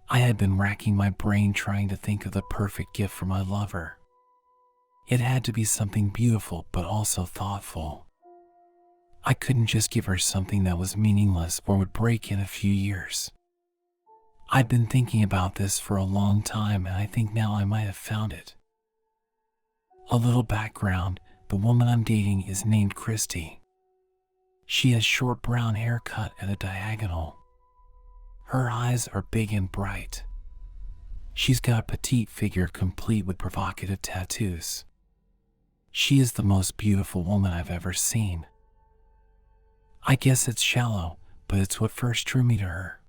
I had been racking my brain trying to think of the perfect gift for my lover. It had to be something beautiful but also thoughtful. I couldn't just give her something that was meaningless or would break in a few years. I'd been thinking about this for a long time, and I think now I might have found it. A little background: the woman I'm dating is named Christy. She has short brown hair cut at a diagonal. Her eyes are big and bright. She's got a petite figure complete with provocative tattoos. She is the most beautiful woman I've ever seen. I guess it's shallow, but it's what first drew me to her.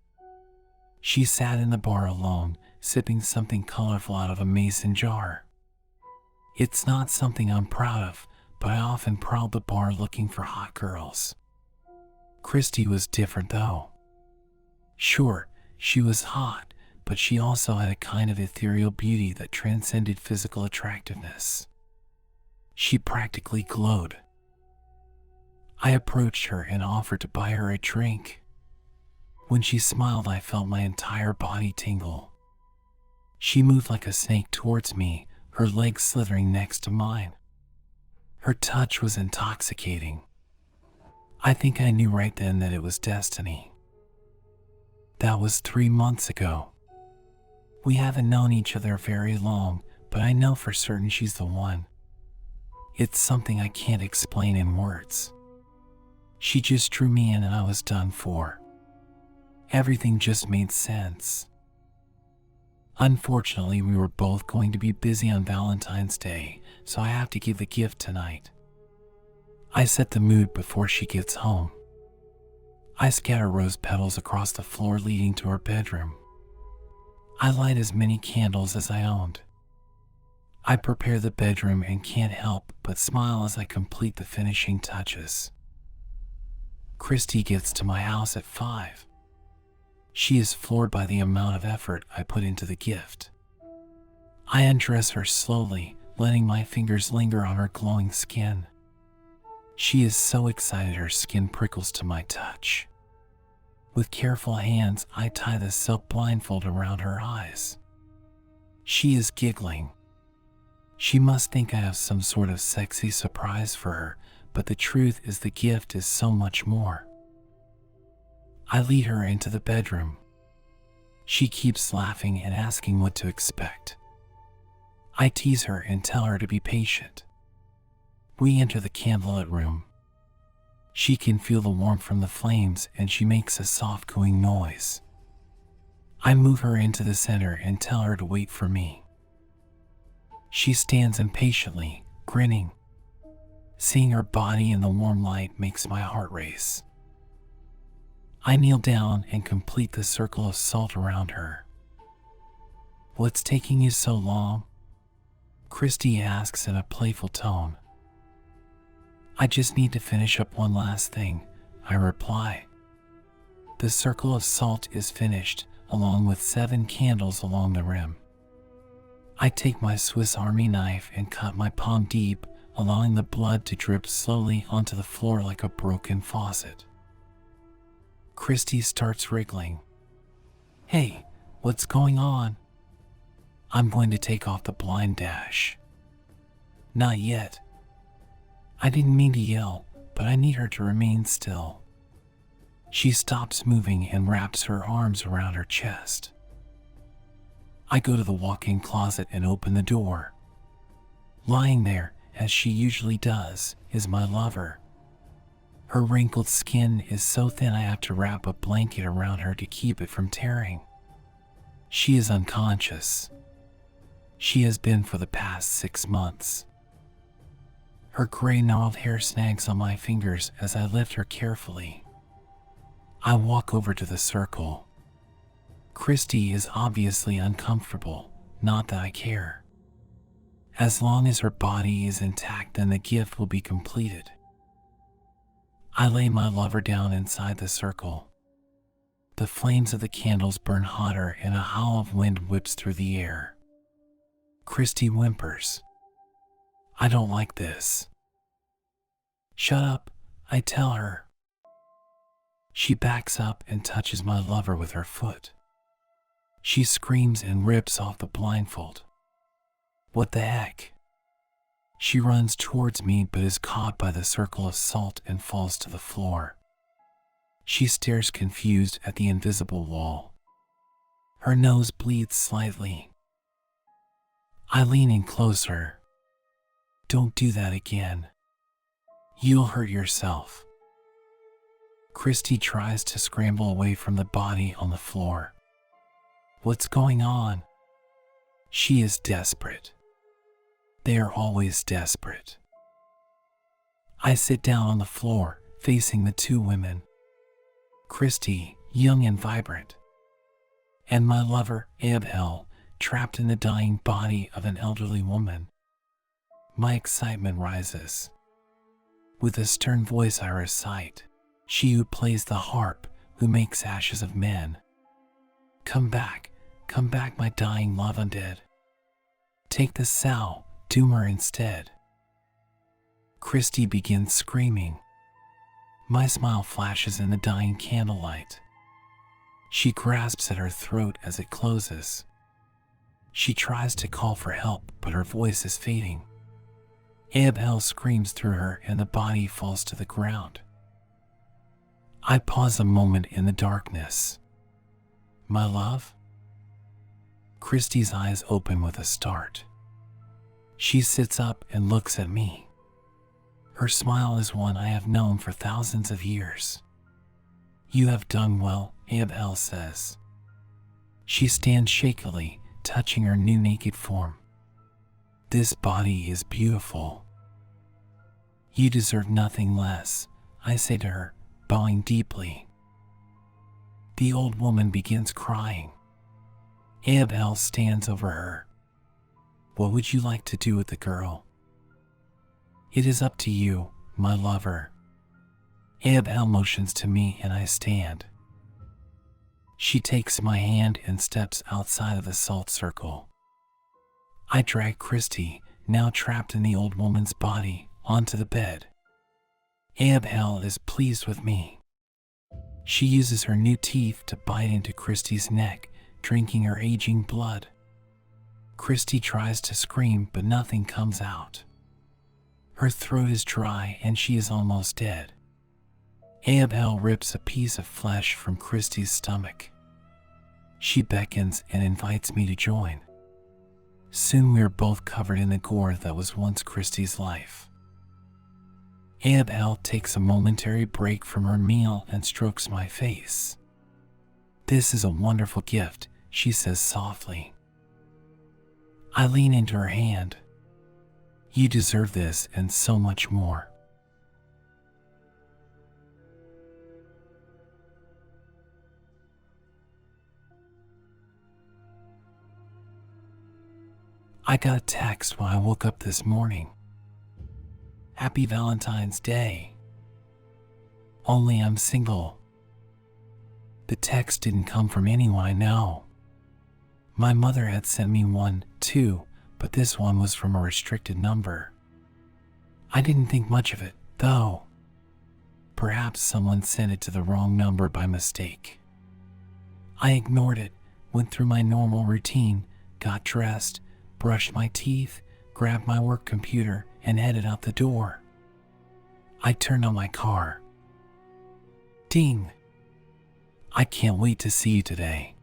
She sat in the bar alone, sipping something colorful out of a mason jar. It's not something I'm proud of, but I often prowl the bar looking for hot girls. Christy was different though. Sure, she was hot, but she also had a kind of ethereal beauty that transcended physical attractiveness. She practically glowed. I approached her and offered to buy her a drink. When she smiled, I felt my entire body tingle. She moved like a snake towards me, her legs slithering next to mine. Her touch was intoxicating. I think I knew right then that it was destiny. That was 3 months ago. We haven't known each other very long, but I know for certain she's the one. It's something I can't explain in words. She just drew me in and I was done for. Everything just made sense. Unfortunately, we were both going to be busy on Valentine's Day, so I have to give the gift tonight. I set the mood before she gets home. I scatter rose petals across the floor leading to her bedroom. I light as many candles as I owned. I prepare the bedroom and can't help but smile as I complete the finishing touches. Christy gets to my house at 5. She is floored by the amount of effort I put into the gift. I undress her slowly, letting my fingers linger on her glowing skin. She is so excited her skin prickles to my touch. With careful hands, I tie the silk blindfold around her eyes. She is giggling. She must think I have some sort of sexy surprise for her, but the truth is the gift is so much more. I lead her into the bedroom. She keeps laughing and asking what to expect. I tease her and tell her to be patient. We enter the candlelit room. She can feel the warmth from the flames and she makes a soft cooing noise. I move her into the center and tell her to wait for me. She stands impatiently, grinning. Seeing her body in the warm light makes my heart race. I kneel down and complete the circle of salt around her. "What's taking you so long?" Christy asks in a playful tone. "I just need to finish up one last thing," I reply. The circle of salt is finished, along with 7 candles along the rim. I take my Swiss Army knife and cut my palm deep, allowing the blood to drip slowly onto the floor like a broken faucet. Christy starts wriggling. "Hey, what's going on?" I'm going to take off the blind dash. "Not yet." I didn't mean to yell, but I need her to remain still. She stops moving and wraps her arms around her chest. I go to the walk-in closet and open the door. Lying there, as she usually does, is my lover. Her wrinkled skin is so thin I have to wrap a blanket around her to keep it from tearing. She is unconscious. She has been for the past 6 months. Her gray gnarled hair snags on my fingers as I lift her carefully. I walk over to the circle. Christy is obviously uncomfortable, not that I care. As long as her body is intact, then the gift will be completed. I lay my lover down inside the circle. The flames of the candles burn hotter and a howl of wind whips through the air. Christy whimpers. I don't like this. "Shut up," I tell her. She backs up and touches my lover with her foot. She screams and rips off the blindfold. What the heck? She runs towards me but is caught by the circle of salt and falls to the floor. She stares confused at the invisible wall. Her nose bleeds slightly. I lean in closer. Don't do that again. You'll hurt yourself. Christy tries to scramble away from the body on the floor. What's going on? She is desperate. They are always desperate. I sit down on the floor, facing the two women. Christy, young and vibrant, and my lover, Abel, trapped in the dying body of an elderly woman. My excitement rises. With a stern voice I recite, she who plays the harp, who makes ashes of men. Come back, my dying love undead. Take the sow, doom her instead. Christy begins screaming. My smile flashes in the dying candlelight. She grasps at her throat as it closes. She tries to call for help, but her voice is fading. Abel screams through her and the body falls to the ground. I pause a moment in the darkness. My love? Christy's eyes open with a start. She sits up and looks at me. Her smile is one I have known for thousands of years. You have done well, Abel says. She stands shakily, touching her new naked form. This body is beautiful. You deserve nothing less, I say to her, bowing deeply. The old woman begins crying. Abel stands over her. What would you like to do with the girl? It is up to you, my lover. Abel motions to me and I stand. She takes my hand and steps outside of the salt circle. I drag Christy, now trapped in the old woman's body, onto the bed. Abel is pleased with me. She uses her new teeth to bite into Christy's neck, drinking her aging blood. Christy tries to scream, but nothing comes out. Her throat is dry and she is almost dead. Abel rips a piece of flesh from Christy's stomach. She beckons and invites me to join. Soon we are both covered in the gore that was once Christy's life. Abel takes a momentary break from her meal and strokes my face. This is a wonderful gift, she says softly. I lean into her hand. You deserve this and so much more. I got a text when I woke up this morning. Happy Valentine's Day. Only I'm single. The text didn't come from anyone I know. My mother had sent me one, too, but this one was from a restricted number. I didn't think much of it, though. Perhaps someone sent it to the wrong number by mistake. I ignored it, went through my normal routine, got dressed, brushed my teeth, grabbed my work computer, and headed out the door. I turned on my car. Ding! I can't wait to see you today.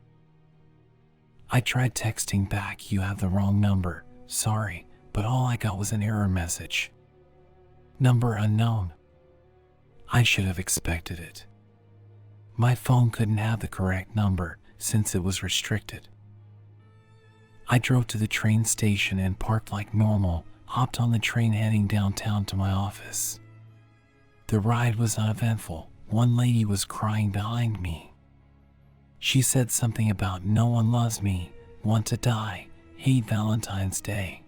I tried texting back, you have the wrong number, sorry, but all I got was an error message. Number unknown. I should have expected it. My phone couldn't have the correct number since it was restricted. I drove to the train station and parked like normal, hopped on the train heading downtown to my office. The ride was uneventful. One lady was crying behind me. She said something about no one loves me, want to die, hate Valentine's Day.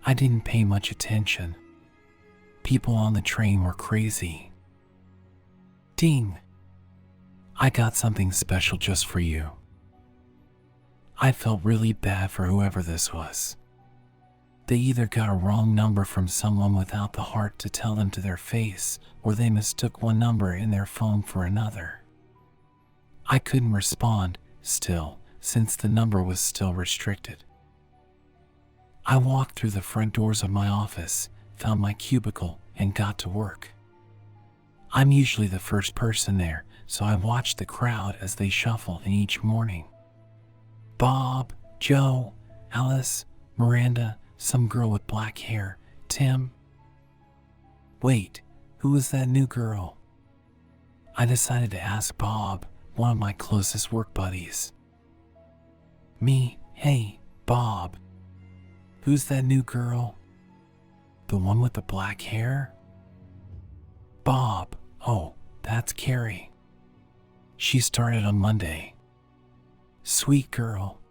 I didn't pay much attention. People on the train were crazy. Ding! I got something special just for you. I felt really bad for whoever this was. They either got a wrong number from someone without the heart to tell them to their face, or they mistook one number in their phone for another. I couldn't respond, still, since the number was still restricted. I walked through the front doors of my office, found my cubicle, and got to work. I'm usually the first person there, so I watched the crowd as they shuffled in each morning. Bob, Joe, Alice, Miranda, some girl with black hair, Tim. Wait, who was that new girl? I decided to ask Bob, one of my closest work buddies. Me, hey, Bob. Who's that new girl? The one with the black hair? Bob, oh, that's Carrie. She started on Monday. Sweet girl.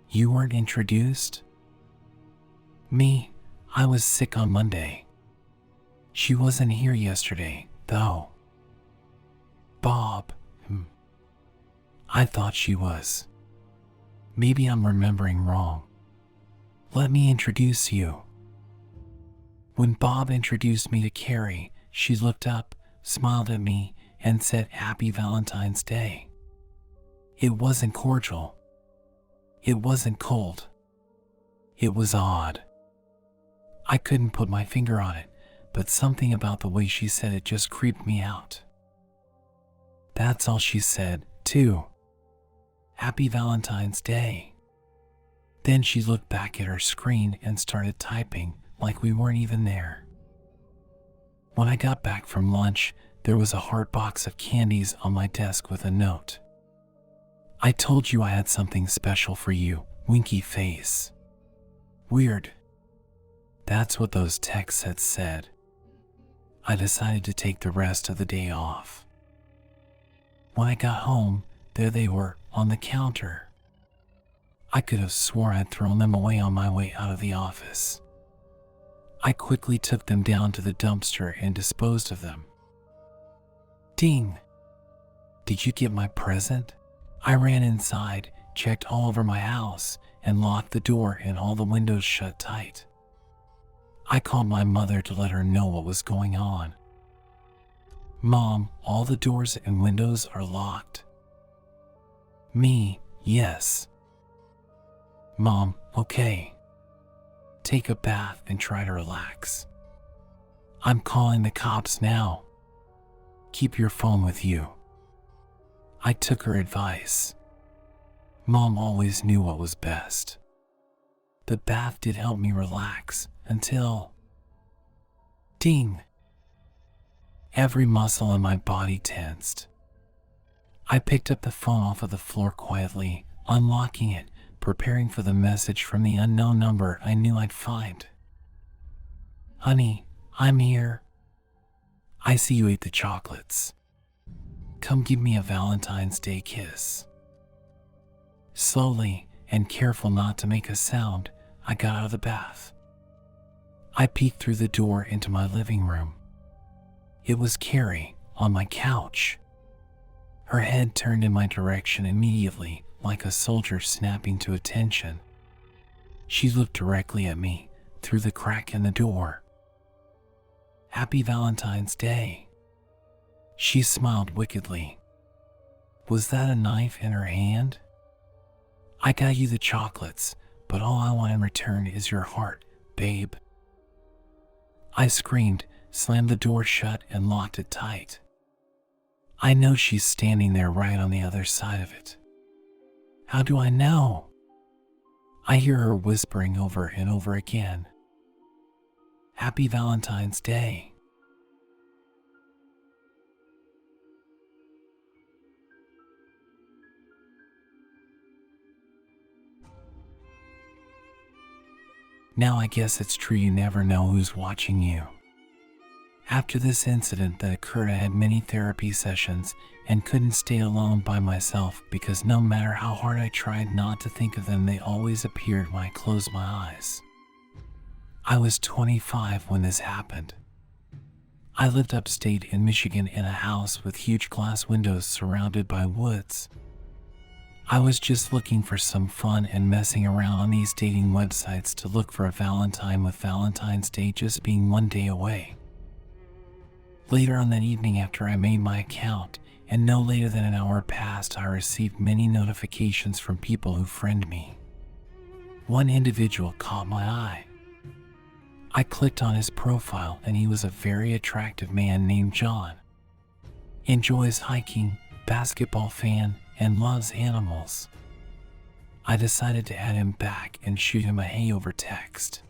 You weren't introduced? Me, I was sick on Monday. She wasn't here yesterday, though. Bob, I thought she was. Maybe I'm remembering wrong. Let me introduce you. When Bob introduced me to Carrie, she looked up, smiled at me, and said Happy Valentine's Day. It wasn't cordial. It wasn't cold. It was odd. I couldn't put my finger on it, but something about the way she said it just creeped me out. That's all she said, too. Happy Valentine's Day. Then she looked back at her screen and started typing like we weren't even there. When I got back from lunch, there was a hard box of candies on my desk with a note. I told you I had something special for you, winky face. Weird. That's what those texts had said. I decided to take the rest of the day off. When I got home, there they were, on the counter. I could have sworn I'd thrown them away on my way out of the office. I quickly took them down to the dumpster and disposed of them. Ding! Did you get my present? I ran inside, checked all over my house, and locked the door and all the windows shut tight. I called my mother to let her know what was going on. Mom, all the doors and windows are locked. Me, yes. Mom, okay. Take a bath and try to relax. I'm calling the cops now. Keep your phone with you. I took her advice. Mom always knew what was best. The bath did help me relax until... Ding! Every muscle in my body tensed. I picked up the phone off of the floor quietly, unlocking it, preparing for the message from the unknown number I knew I'd find. Honey, I'm here. I see you ate the chocolates. Come give me a Valentine's Day kiss. Slowly, and careful not to make a sound, I got out of the bath. I peeked through the door into my living room. It was Carrie, on my couch. Her head turned in my direction immediately, like a soldier snapping to attention. She looked directly at me, through the crack in the door. Happy Valentine's Day. She smiled wickedly. Was that a knife in her hand? I got you the chocolates, but all I want in return is your heart, babe. I screamed, slammed the door shut, and locked it tight. I know she's standing there right on the other side of it. How do I know? I hear her whispering over and over again. Happy Valentine's Day. Now I guess it's true you never know who's watching you. After this incident that occurred, I had many therapy sessions and couldn't stay alone by myself because no matter how hard I tried not to think of them, they always appeared when I closed my eyes. I was 25 when this happened. I lived upstate in Michigan in a house with huge glass windows surrounded by woods. I was just looking for some fun and messing around on these dating websites to look for a Valentine, with Valentine's Day just being one day away. Later on that evening, after I made my account, and no later than an hour passed, I received many notifications from people who friend me. One individual caught my eye. I clicked on his profile, and he was a very attractive man named John. Enjoys hiking, basketball fan, and loves animals. I decided to add him back and shoot him a hey over text.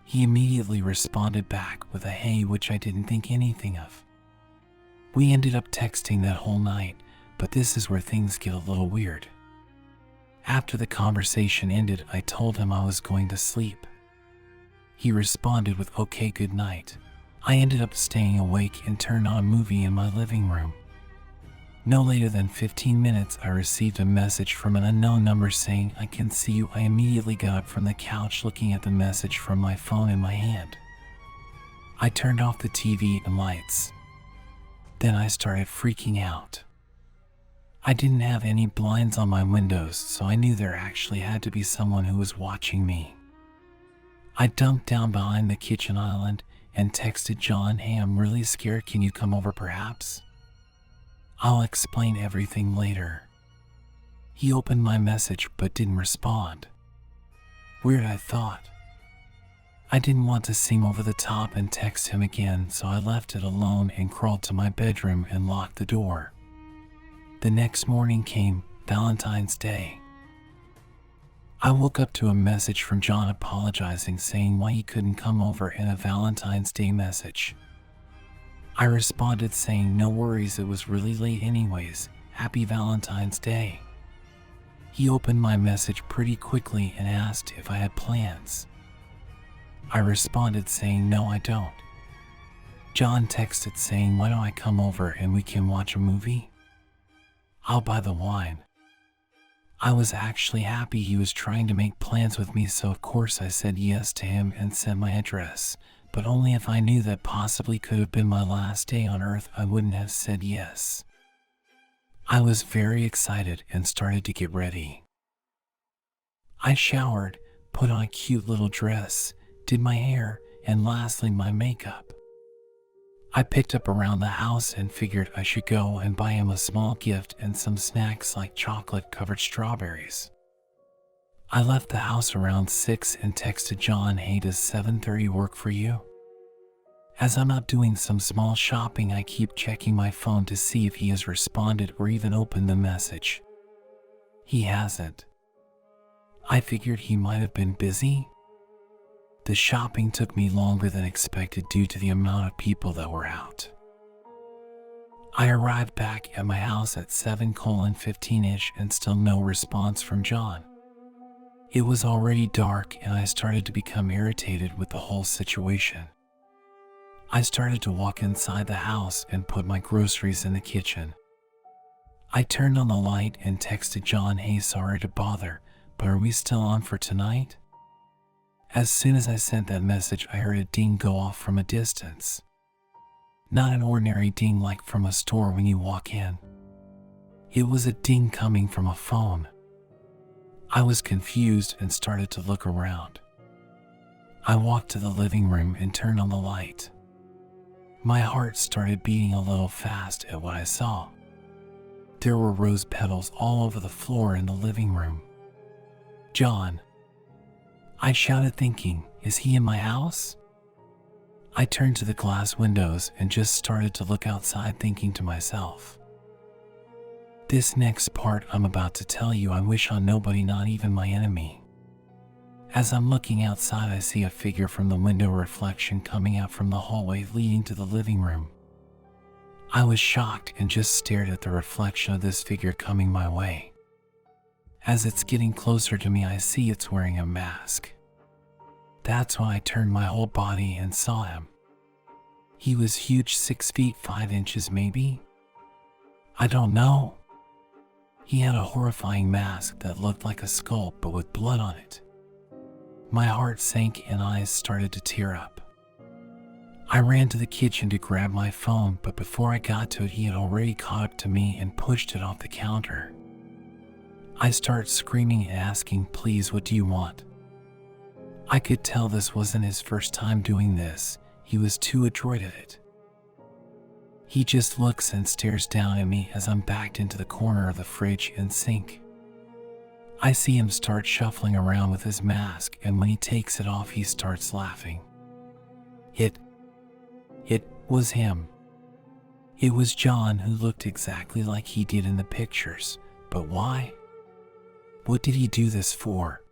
He immediately responded back with a hey, which I didn't think anything of. We ended up texting that whole night, but this is where things get a little weird. After the conversation ended, I told him I was going to sleep. He responded with okay, good night. I ended up staying awake and turned on a movie in my living room. No later than 15 minutes, I received a message from an unknown number saying, "I can see you." I immediately got up from the couch, looking at the message from my phone in my hand. I turned off the TV and lights. Then I started freaking out. I didn't have any blinds on my windows, so I knew there actually had to be someone who was watching me. I dumped down behind the kitchen island and texted John, "Hey, I'm really scared. Can you come over perhaps? I'll explain everything later." He opened my message but didn't respond. Weird, I thought. I didn't want to seem over the top and text him again, so I left it alone and crawled to my bedroom and locked the door. The next morning came, Valentine's Day. I woke up to a message from John apologizing, saying why he couldn't come over, and a Valentine's Day message. I responded saying no worries, it was really late anyways, happy Valentine's Day. He opened my message pretty quickly and asked if I had plans. I responded saying no, I don't. John texted saying, why don't I come over and we can watch a movie? I'll buy the wine. I was actually happy he was trying to make plans with me, so of course I said yes to him and sent my address, but only if I knew that possibly could have been my last day on earth, I wouldn't have said yes. I was very excited and started to get ready. I showered, put on a cute little dress, did my hair, and lastly my makeup. I picked up around the house and figured I should go and buy him a small gift and some snacks like chocolate-covered strawberries. I left the house around 6 and texted John, hey, does 7:30 work for you? As I'm out doing some small shopping, I keep checking my phone to see if he has responded or even opened the message. He hasn't. I figured he might have been busy. The shopping took me longer than expected due to the amount of people that were out. I arrived back at my house at 7:15-ish and still no response from John. It was already dark and I started to become irritated with the whole situation. I started to walk inside the house and put my groceries in the kitchen. I turned on the light and texted John, hey, sorry to bother, but are we still on for tonight? As soon as I sent that message, I heard a ding go off from a distance. Not an ordinary ding like from a store when you walk in. It was a ding coming from a phone. I was confused and started to look around. I walked to the living room and turned on the light. My heart started beating a little fast at what I saw. There were rose petals all over the floor in the living room. John. I shouted, thinking, is he in my house? I turned to the glass windows and just started to look outside, thinking to myself, this next part I'm about to tell you I wish on nobody, not even my enemy. As I'm looking outside, I see a figure from the window reflection coming out from the hallway leading to the living room. I was shocked and just stared at the reflection of this figure coming my way. As it's getting closer to me, I see it's wearing a mask. That's when I turned my whole body and saw him. He was huge, 6 feet 5 inches maybe? I don't know. He had a horrifying mask that looked like a skull but with blood on it. My heart sank and eyes started to tear up. I ran to the kitchen to grab my phone, but before I got to it, he had already caught up to me and pushed it off the counter. I started screaming and asking, please, what do you want? I could tell this wasn't his first time doing this. He was too adroit at it. He just looks and stares down at me as I'm backed into the corner of the fridge and sink. I see him start shuffling around with his mask, and when he takes it off, he starts laughing. It was him. It was John, who looked exactly like he did in the pictures. But why? What did he do this for?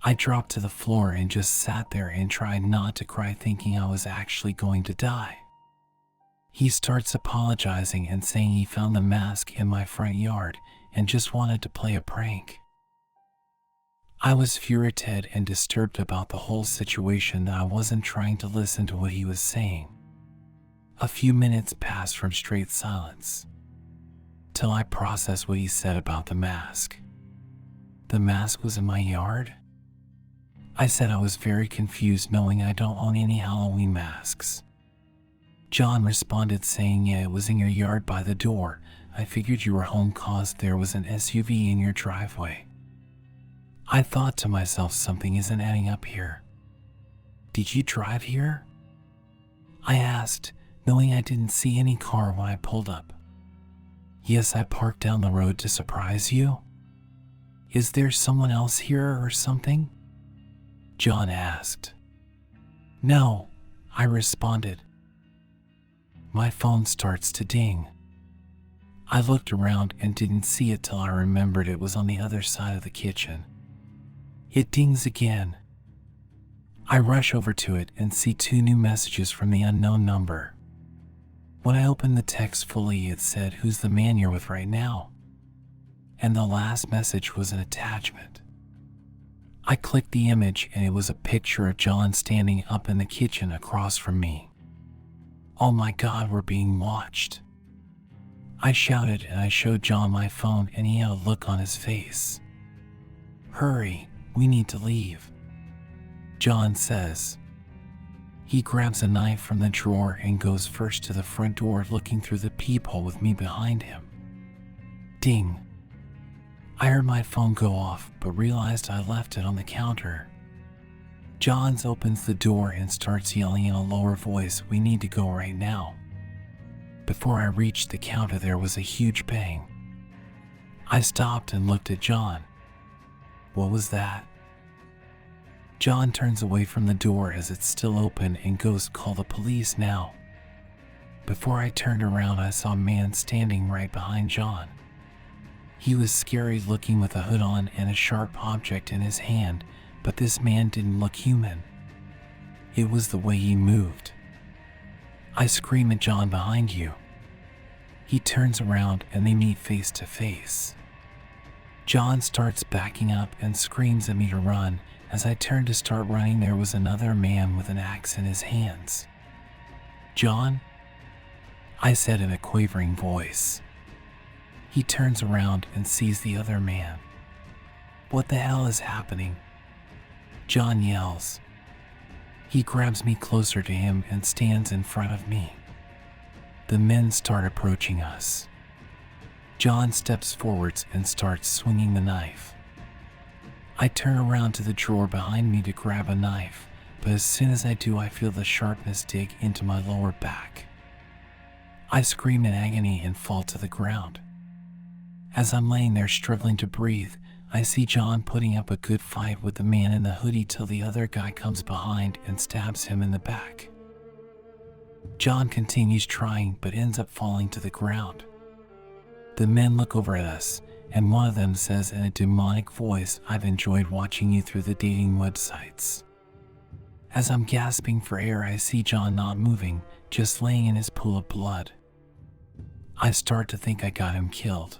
I dropped to the floor and just sat there and tried not to cry, thinking I was actually going to die. He starts apologizing and saying he found the mask in my front yard and just wanted to play a prank. I was furious and disturbed about the whole situation that I wasn't trying to listen to what he was saying. A few minutes passed from straight silence, till I processed what he said about the mask. The mask was in my yard? I said I was very confused, knowing I don't own any Halloween masks. John responded saying, yeah, it was in your yard by the door. I figured you were home cause there was an SUV in your driveway. I thought to myself, something isn't adding up here. Did you drive here? I asked, knowing I didn't see any car when I pulled up. Yes, I parked down the road to surprise you. Is there someone else here or something? John asked. No, I responded. My phone starts to ding. I looked around and didn't see it till I remembered it was on the other side of the kitchen. It dings again. I rush over to it and see 2 new messages from the unknown number. When I opened the text fully, it said, "Who's the man you're with right now?" And the last message was an attachment. I clicked the image and it was a picture of John standing up in the kitchen across from me. Oh my God, we're being watched. I shouted and I showed John my phone, and he had a look on his face. Hurry, we need to leave, John says. He grabs a knife from the drawer and goes first to the front door, looking through the peephole with me behind him. Ding. I heard my phone go off, but realized I left it on the counter. John opens the door and starts yelling in a lower voice, "We need to go right now." Before I reached the counter, there was a huge bang. I stopped and looked at John. What was that? John turns away from the door as it's still open and goes, "Call the police now." Before I turned around, I saw a man standing right behind John. He was scary looking with a hood on and a sharp object in his hand, but this man didn't look human. It was the way he moved. I scream at John, "Behind you." He turns around and they meet face to face. John starts backing up and screams at me to run. As I turned to start running, there was another man with an axe in his hands. "John?" I said in a quavering voice. He turns around and sees the other man. "What the hell is happening?" John yells. He grabs me closer to him and stands in front of me. The men start approaching us. John steps forwards and starts swinging the knife. I turn around to the drawer behind me to grab a knife, but as soon as I do, I feel the sharpness dig into my lower back. I scream in agony and fall to the ground. As I'm laying there struggling to breathe, I see John putting up a good fight with the man in the hoodie till the other guy comes behind and stabs him in the back. John continues trying but ends up falling to the ground. The men look over at us, and one of them says in a demonic voice, "I've enjoyed watching you through the dating websites." As I'm gasping for air, I see John not moving, just laying in his pool of blood. I start to think I got him killed.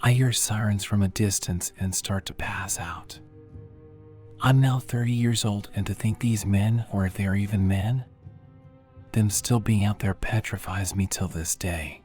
I hear sirens from a distance and start to pass out. I'm now 30 years old, and to think these men, or if they're even men, them still being out there petrifies me till this day.